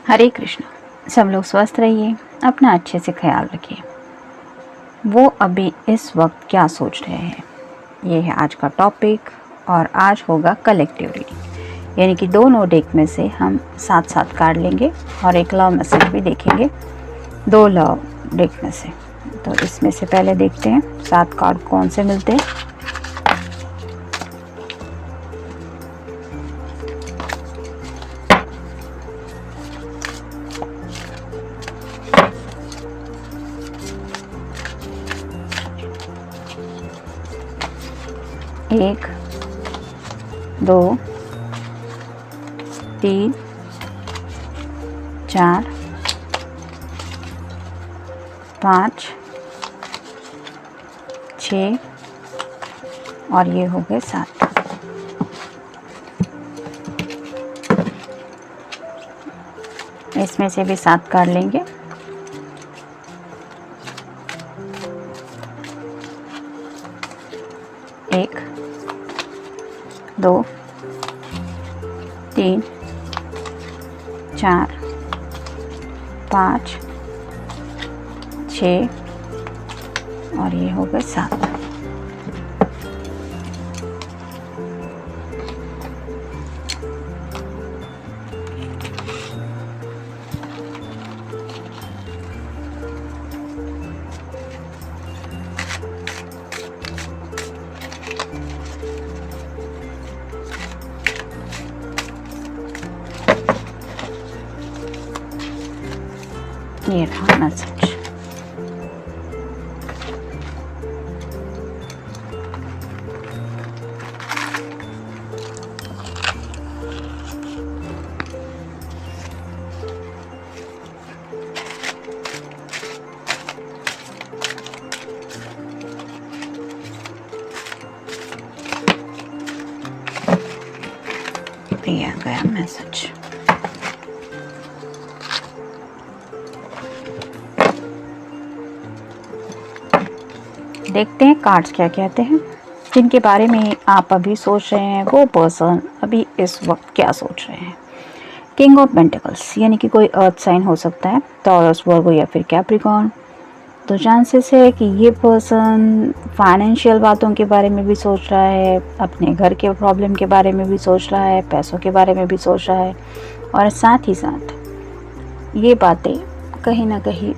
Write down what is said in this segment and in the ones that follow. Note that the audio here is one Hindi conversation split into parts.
हरे कृष्ण। सब लोग स्वस्थ रहिए, अपना अच्छे से ख्याल रखिए। वो अभी इस वक्त क्या सोच रहे हैं, ये है आज का टॉपिक। और आज होगा कलेक्टिव रीडिंग, यानी कि दोनों डेक में से हम साथ साथ कार्ड लेंगे और एक लव मैसेज भी देखेंगे दो लव डेक में से। तो इसमें से पहले देखते हैं 7 कार्ड कौन से मिलते हैं। एक, 2, 3, 4, 5, 6 और ये हो गए 7। इसमें से भी 7 कार्ड लेंगे। एक, 2, 3, 4, 5, 6 और ये हो गए 7। ये रहा मैसेज। ये आ गया मैसेज। देखते हैं कार्ड्स क्या कहते हैं, जिनके बारे में आप अभी सोच रहे हैं वो पर्सन अभी इस वक्त क्या सोच रहे हैं। किंग ऑफ पेंटिकल्स, यानी कि कोई अर्थ साइन हो सकता है, टॉरस, वर्गो या फिर कैप्रिकॉर्न। तो चांसेस है कि ये पर्सन फाइनेंशियल बातों के बारे में भी सोच रहा है, अपने घर के प्रॉब्लम के बारे में भी सोच रहा है, पैसों के बारे में भी सोच रहा है, और साथ ही साथ ये बातें कहीं ना कहीं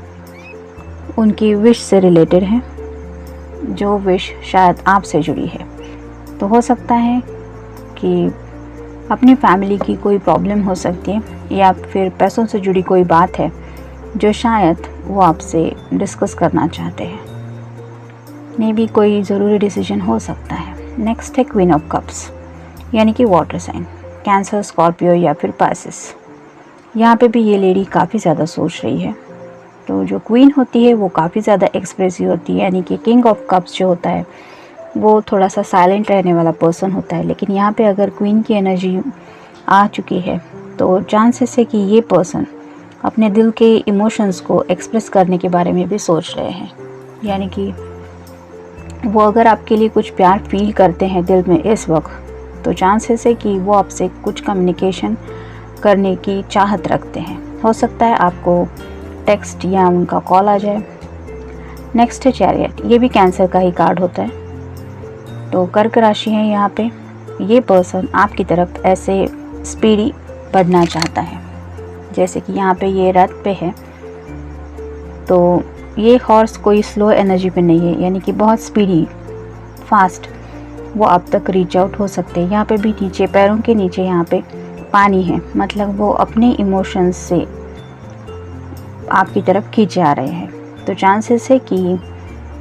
उनकी विश से रिलेटेड हैं, जो विश शायद आपसे जुड़ी है। तो हो सकता है कि अपनी फैमिली की कोई प्रॉब्लम हो सकती है, या फिर पैसों से जुड़ी कोई बात है जो शायद वो आपसे डिस्कस करना चाहते हैं। मे बी कोई ज़रूरी डिसीजन हो सकता है। नेक्स्ट है क्वीन ऑफ कप्स, यानी कि वाटर साइन, कैंसर, स्कॉर्पियो या फिर पाइसेस। यहाँ पे भी ये लेडी काफ़ी ज़्यादा सोच रही है। तो जो क्वीन होती है वो काफ़ी ज़्यादा एक्सप्रेसिव होती है, यानी कि किंग ऑफ कप्स जो होता है वो थोड़ा सा साइलेंट रहने वाला पर्सन होता है। लेकिन यहाँ पे अगर क्वीन की एनर्जी आ चुकी है तो चांसेस है कि ये पर्सन अपने दिल के इमोशंस को एक्सप्रेस करने के बारे में भी सोच रहे हैं। यानी कि वो अगर आपके लिए कुछ प्यार फील करते हैं दिल में इस वक्त, तो चांसेस है कि वो आपसे कुछ कम्युनिकेशन करने की चाहत रखते हैं। हो सकता है आपको टेक्स्ट या उनका कॉल आ जाए। नेक्स्ट है चैरियट, ये भी कैंसर का ही कार्ड होता है। तो कर्क राशि है यहाँ पे। ये पर्सन आपकी तरफ ऐसे स्पीडी बढ़ना चाहता है, जैसे कि यहाँ पे ये रथ पे है, तो ये हॉर्स कोई स्लो एनर्जी पे नहीं है, यानी कि बहुत स्पीडी फास्ट वो आप तक रीच आउट हो सकते हैं। यहाँ पे भी नीचे पैरों के नीचे यहाँ पे पानी है, मतलब वो अपने इमोशंस से आपकी तरफ खींचे आ रहे हैं। तो चांसेस है कि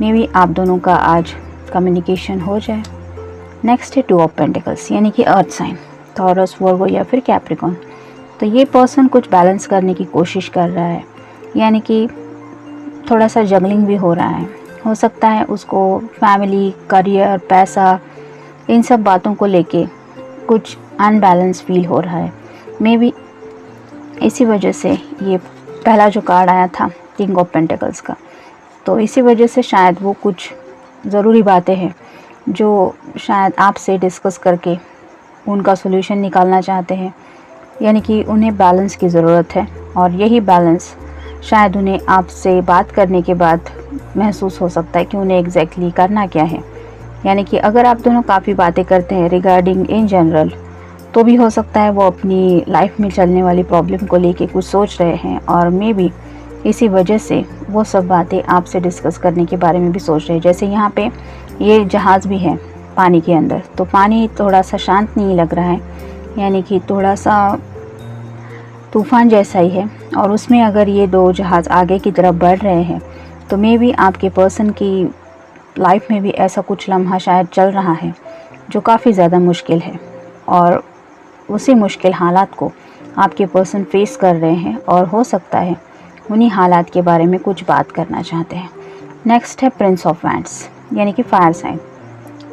मे बी आप दोनों का आज कम्युनिकेशन हो जाए। नेक्स्ट है 2 ऑफ पेंटिकल्स, यानी कि अर्थ साइन, टॉरस, वर्गो या फिर कैप्रिकॉर्न। तो ये पर्सन कुछ बैलेंस करने की कोशिश कर रहा है, यानी कि थोड़ा सा जगलिंग भी हो रहा है। हो सकता है उसको फैमिली, करियर, पैसा, इन सब बातों को लेके कुछ अनबैलेंस फील हो रहा है। मे बी इसी वजह से ये पहला जो कार्ड आया था किंग ऑफ पेंटिकल्स का, तो इसी वजह से शायद वो कुछ ज़रूरी बातें हैं जो शायद आपसे डिस्कस करके उनका सॉल्यूशन निकालना चाहते हैं, यानी कि उन्हें बैलेंस की ज़रूरत है। और यही बैलेंस शायद उन्हें आपसे बात करने के बाद महसूस हो सकता है कि उन्हें एग्जैक्टली करना क्या है। यानी कि अगर आप दोनों काफ़ी बातें करते हैं रिगार्डिंग इन जनरल, तो भी हो सकता है वो अपनी लाइफ में चलने वाली प्रॉब्लम को लेके कुछ सोच रहे हैं और मे बी इसी वजह से वो सब बातें आपसे डिस्कस करने के बारे में भी सोच रहे हैं। जैसे यहाँ पे ये जहाज़ भी है पानी के अंदर, तो पानी थोड़ा सा शांत नहीं लग रहा है, यानी कि थोड़ा सा तूफ़ान जैसा ही है। और उसमें अगर ये दो जहाज़ आगे की तरफ बढ़ रहे हैं तो मे बी आपके पर्सन की लाइफ में भी ऐसा कुछ लम्हा शायद चल रहा है जो काफ़ी ज़्यादा मुश्किल है, और उसी मुश्किल हालात को आपके पर्सन फेस कर रहे हैं और हो सकता है उन्हीं हालात के बारे में कुछ बात करना चाहते हैं। नेक्स्ट है प्रिंस ऑफ वैंड्स, यानी कि फायर साइन,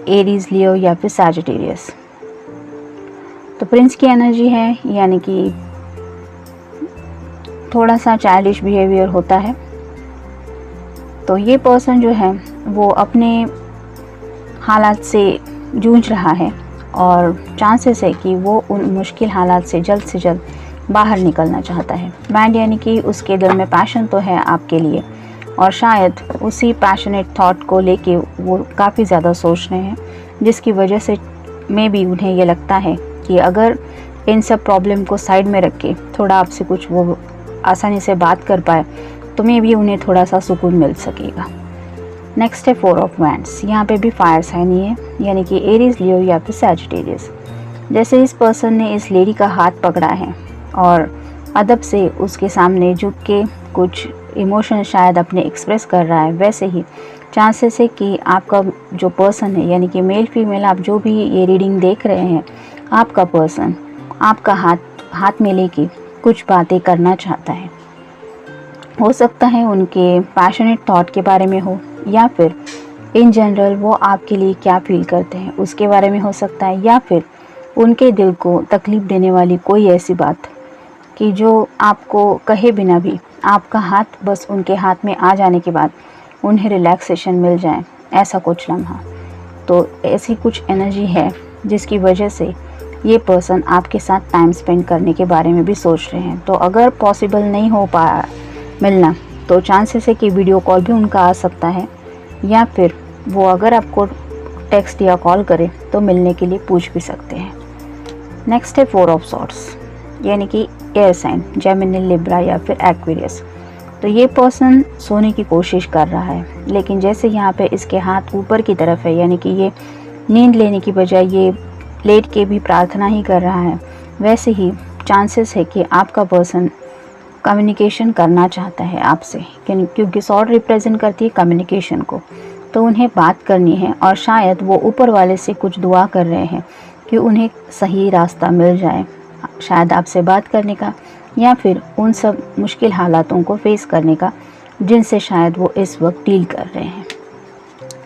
एरीज, लियो या फिर सैजिटेरियस। तो प्रिंस की एनर्जी है, यानी कि थोड़ा सा चाइल्डिश बिहेवियर होता है। तो ये पर्सन जो है वो अपने हालात से जूझ रहा है और चांसेस है कि वो उन मुश्किल हालात से जल्द बाहर निकलना चाहता है। मैड यानी कि उसके दिल में पैशन तो है आपके लिए, और शायद उसी पैशनेट थॉट को लेके वो काफ़ी ज़्यादा सोच रहे हैं, जिसकी वजह से मे बी उन्हें ये लगता है कि अगर इन सब प्रॉब्लम को साइड में रख के थोड़ा आपसे कुछ वो आसानी से बात कर पाए तो मे बी उन्हें थोड़ा सा सुकून मिल सकेगा। नेक्स्ट है फोर ऑफ वैंड्स, यहाँ पे भी फायर साइन ही है, यानी कि एरीज, लियो या फिर सैजिटेरियस। जैसे इस पर्सन ने इस लेडी का हाथ पकड़ा है और अदब से उसके सामने झुक के कुछ इमोशन शायद अपने एक्सप्रेस कर रहा है, वैसे ही चांसेस है कि आपका जो पर्सन है, यानी कि मेल फीमेल आप जो भी ये रीडिंग देख रहे हैं, आपका पर्सन आपका हाथ में लेके कुछ बातें करना चाहता है। हो सकता है उनके पैशनेट थॉट के बारे में हो, या फिर इन जनरल वो आपके लिए क्या फील करते हैं उसके बारे में हो सकता है, या फिर उनके दिल को तकलीफ़ देने वाली कोई ऐसी बात कि जो आपको कहे बिना भी आपका हाथ बस उनके हाथ में आ जाने के बाद उन्हें रिलैक्सेशन मिल जाए, ऐसा कुछ लम्हा। तो ऐसी कुछ एनर्जी है जिसकी वजह से ये पर्सन आपके साथ टाइम स्पेंड करने के बारे में भी सोच रहे हैं। तो अगर पॉसिबल नहीं हो पाया मिलना, तो चांसेस है कि वीडियो कॉल भी उनका आ सकता है, या फिर वो अगर आपको टेक्स्ट या कॉल करे तो मिलने के लिए पूछ भी सकते हैं। नेक्स्ट है फोर ऑफ सॉर्ड्स, यानी कि एयर साइन, जेमिनी, लिब्रा या फिर एक्वेरियस। तो ये पर्सन सोने की कोशिश कर रहा है, लेकिन जैसे यहाँ पे इसके हाथ ऊपर की तरफ है, यानी कि ये नींद लेने की बजाय ये लेट के भी प्रार्थना ही कर रहा है, वैसे ही चांसेस है कि आपका पर्सन कम्युनिकेशन करना चाहता है आपसे, क्योंकि सॉर्ड रिप्रेजेंट करती है कम्युनिकेशन को। तो उन्हें बात करनी है और शायद वो ऊपर वाले से कुछ दुआ कर रहे हैं कि उन्हें सही रास्ता मिल जाए, शायद आपसे बात करने का, या फिर उन सब मुश्किल हालातों को फेस करने का जिनसे शायद वो इस वक्त डील कर रहे हैं।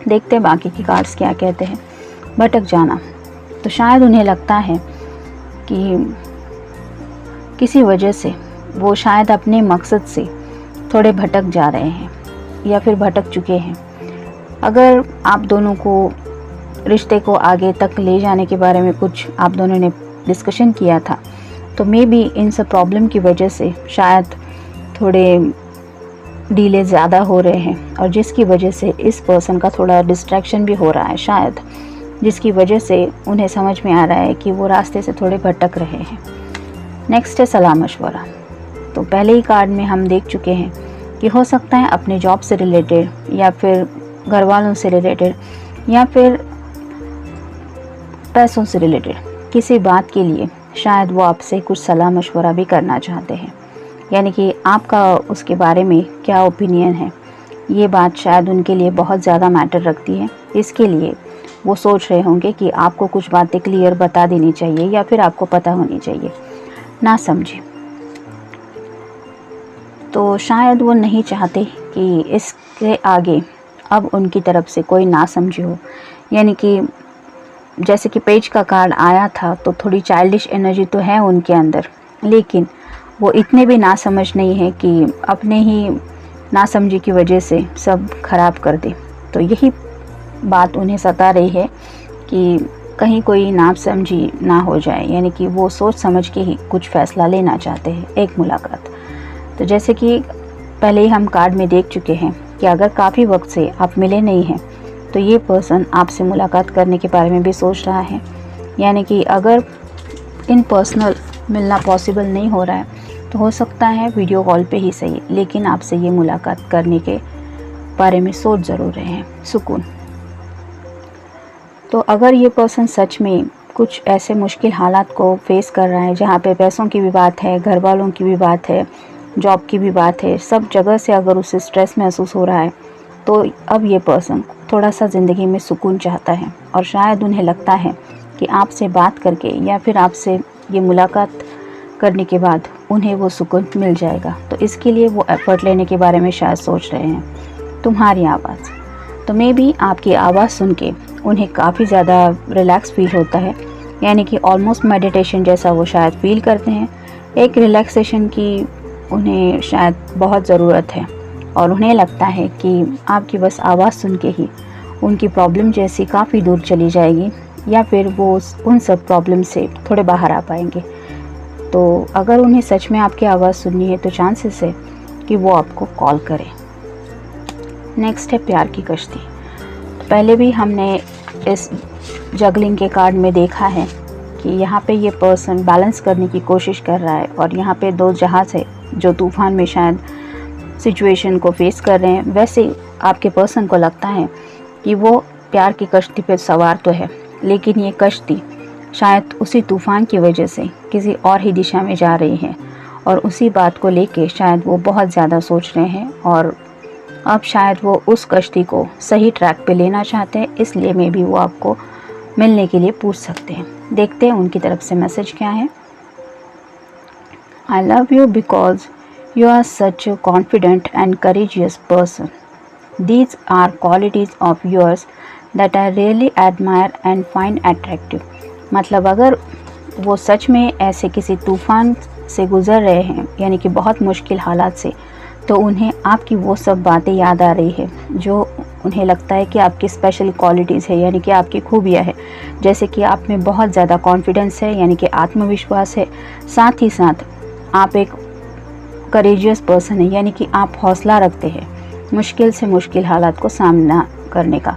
देखते हैं बाकी की कार्ड्स क्या कहते हैं। भटक जाना, तो शायद उन्हें लगता है कि किसी वजह से वो शायद अपने मकसद से थोड़े भटक जा रहे हैं या फिर भटक चुके हैं। अगर आप दोनों को रिश्ते को आगे तक ले जाने के बारे में कुछ आप दोनों ने डिस्कशन किया था, तो मे बी इन सब प्रॉब्लम की वजह से शायद थोड़े डिले ज़्यादा हो रहे हैं, और जिसकी वजह से इस पर्सन का थोड़ा डिस्ट्रैक्शन भी हो रहा है शायद, जिसकी वजह से उन्हें समझ में आ रहा है कि वो रास्ते से थोड़े भटक रहे हैं। नेक्स्ट है सलाह मशवरा। तो पहले ही कार्ड में हम देख चुके हैं कि हो सकता है अपने जॉब से रिलेटेड, या फिर घर वालों से रिलेटेड, या फिर पैसों से रिलेटेड किसी बात के लिए शायद वो आपसे कुछ सलाह मशवरा भी करना चाहते हैं, यानी कि आपका उसके बारे में क्या ओपिनियन है, ये बात शायद उनके लिए बहुत ज़्यादा मैटर रखती है। इसके लिए वो सोच रहे होंगे कि आपको कुछ बातें क्लियर बता देनी चाहिए या फिर आपको पता होनी चाहिए, ना समझे। तो शायद वो नहीं चाहते कि इसके आगे अब उनकी तरफ से कोई ना समझे हो, यानी कि जैसे कि पेज का कार्ड आया था, तो थोड़ी चाइल्डिश एनर्जी तो है उनके अंदर, लेकिन वो इतने भी ना समझ नहीं है कि अपने ही ना समझी की वजह से सब खराब कर दे। तो यही बात उन्हें सता रही है कि कहीं कोई ना समझी ना हो जाए, यानी कि वो सोच समझ के ही कुछ फ़ैसला लेना चाहते हैं। एक मुलाकात, तो जैसे कि पहले ही हम कार्ड में देख चुके हैं कि अगर काफ़ी वक्त से आप मिले नहीं हैं तो ये पर्सन आपसे मुलाकात करने के बारे में भी सोच रहा है। यानी कि अगर इन पर्सनल मिलना पॉसिबल नहीं हो रहा है तो हो सकता है वीडियो कॉल पे ही सही, लेकिन आपसे ये मुलाकात करने के बारे में सोच ज़रूर रहे हैं। सुकून। तो अगर ये पर्सन सच में कुछ ऐसे मुश्किल हालात को फेस कर रहा है जहाँ पे पैसों की भी बात है, घर वालों की भी बात है, जॉब की भी बात है, सब जगह से अगर उसे स्ट्रेस महसूस हो रहा है तो अब ये पर्सन थोड़ा सा ज़िंदगी में सुकून चाहता है और शायद उन्हें लगता है कि आपसे बात करके या फिर आपसे ये मुलाकात करने के बाद उन्हें वो सुकून मिल जाएगा। तो इसके लिए वो एफ़र्ट लेने के बारे में शायद सोच रहे हैं। तुम्हारी आवाज़। तो मे बी आपकी आवाज़ सुन के उन्हें काफ़ी ज़्यादा रिलैक्स फील होता है, यानी कि ऑलमोस्ट मेडिटेशन जैसा वो शायद फील करते हैं। एक रिलैक्सेशन की उन्हें शायद बहुत ज़रूरत है और उन्हें लगता है कि आपकी बस आवाज़ सुन के ही उनकी प्रॉब्लम जैसी काफ़ी दूर चली जाएगी या फिर वो उन सब प्रॉब्लम से थोड़े बाहर आ पाएंगे। तो अगर उन्हें सच में आपकी आवाज़ सुननी है तो चांसेस है कि वो आपको कॉल करें। नेक्स्ट है प्यार की कश्ती। तो पहले भी हमने इस जगलिंग के कार्ड में देखा है कि यहाँ पे ये पर्सन बैलेंस करने की कोशिश कर रहा है और यहाँ पे दो जहाज़ है जो तूफ़ान में शायद सिचुएशन को फेस कर रहे हैं। वैसे आपके पर्सन को लगता है कि वो प्यार की कश्ती पे सवार तो है, लेकिन ये कश्ती शायद उसी तूफ़ान की वजह से किसी और ही दिशा में जा रही है और उसी बात को लेके शायद वो बहुत ज़्यादा सोच रहे हैं और अब शायद वो उस कश्ती को सही ट्रैक पे लेना चाहते हैं। इसलिए मे भी वो आपको मिलने के लिए पूछ सकते हैं। देखते हैं उनकी तरफ से मैसेज क्या है। I love you because you are such a confident and courageous person. These are qualities of yours that I really admire and find attractive. मतलब अगर वो सच में ऐसे किसी तूफ़ान से गुज़र रहे हैं, यानी कि बहुत मुश्किल हालात से, तो उन्हें आपकी वो सब बातें याद आ रही है जो उन्हें लगता है कि आपकी स्पेशल क्वालिटीज़ है, यानी कि आपकी खूबियाँ है। जैसे कि आप में बहुत ज़्यादा कॉन्फिडेंस है, यानी कि आत्मविश्वास है। साथ ही साथ आप एक करेजियस पर्सन है, यानी कि आप हौसला रखते हैं मुश्किल से मुश्किल हालात को सामना करने का।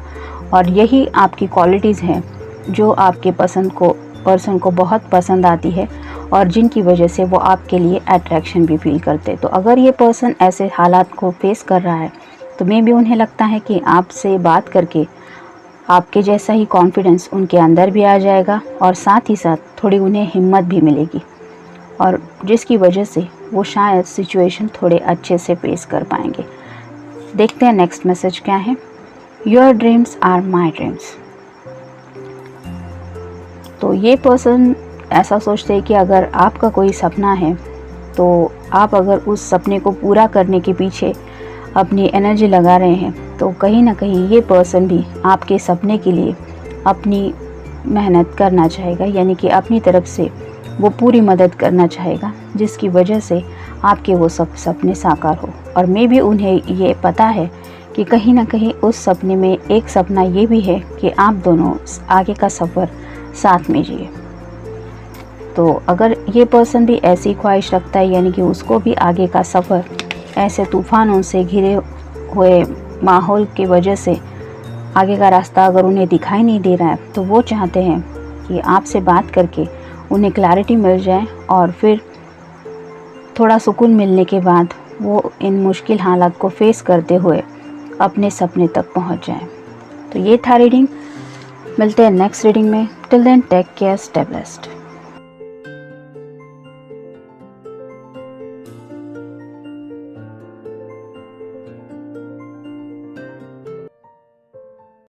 और यही आपकी क्वालिटीज़ हैं जो आपके पर्सन को बहुत पसंद आती है और जिनकी वजह से वो आपके लिए अट्रैक्शन भी फील करते। तो अगर ये पर्सन ऐसे हालात को फेस कर रहा है तो मे भी उन्हें लगता है कि आपसे बात करके आपके जैसा ही कॉन्फिडेंस उनके अंदर भी आ जाएगा और साथ ही साथ थोड़ी उन्हें हिम्मत भी मिलेगी और जिसकी वजह से वो शायद सिचुएशन थोड़े अच्छे से फेस कर पाएंगे। देखते हैं नेक्स्ट मैसेज क्या है। Your dreams are my dreams. तो ये पर्सन ऐसा सोचते हैं कि अगर आपका कोई सपना है तो आप अगर उस सपने को पूरा करने के पीछे अपनी एनर्जी लगा रहे हैं तो कहीं ना कहीं ये पर्सन भी आपके सपने के लिए अपनी मेहनत करना चाहेगा, यानी कि अपनी तरफ से वो पूरी मदद करना चाहेगा जिसकी वजह से आपके वो सब सपने साकार हो। और मे भी उन्हें ये पता है कि कहीं ना कहीं उस सपने में एक सपना ये भी है कि आप दोनों आगे का सफ़र साथ में जिए। तो अगर ये पर्सन भी ऐसी ख्वाहिश रखता है, यानी कि उसको भी आगे का सफ़र ऐसे तूफ़ानों से घिरे हुए माहौल की वजह से आगे का रास्ता अगर उन्हें दिखाई नहीं दे रहा है, तो वो चाहते हैं कि आपसे बात करके उन्हें क्लैरिटी मिल जाए और फिर थोड़ा सुकून मिलने के बाद वो इन मुश्किल हालात को फेस करते हुए अपने सपने तक पहुंच जाएं। तो ये था रीडिंग। मिलते हैं नेक्स्ट रीडिंग में। Till then take care, stay blessed.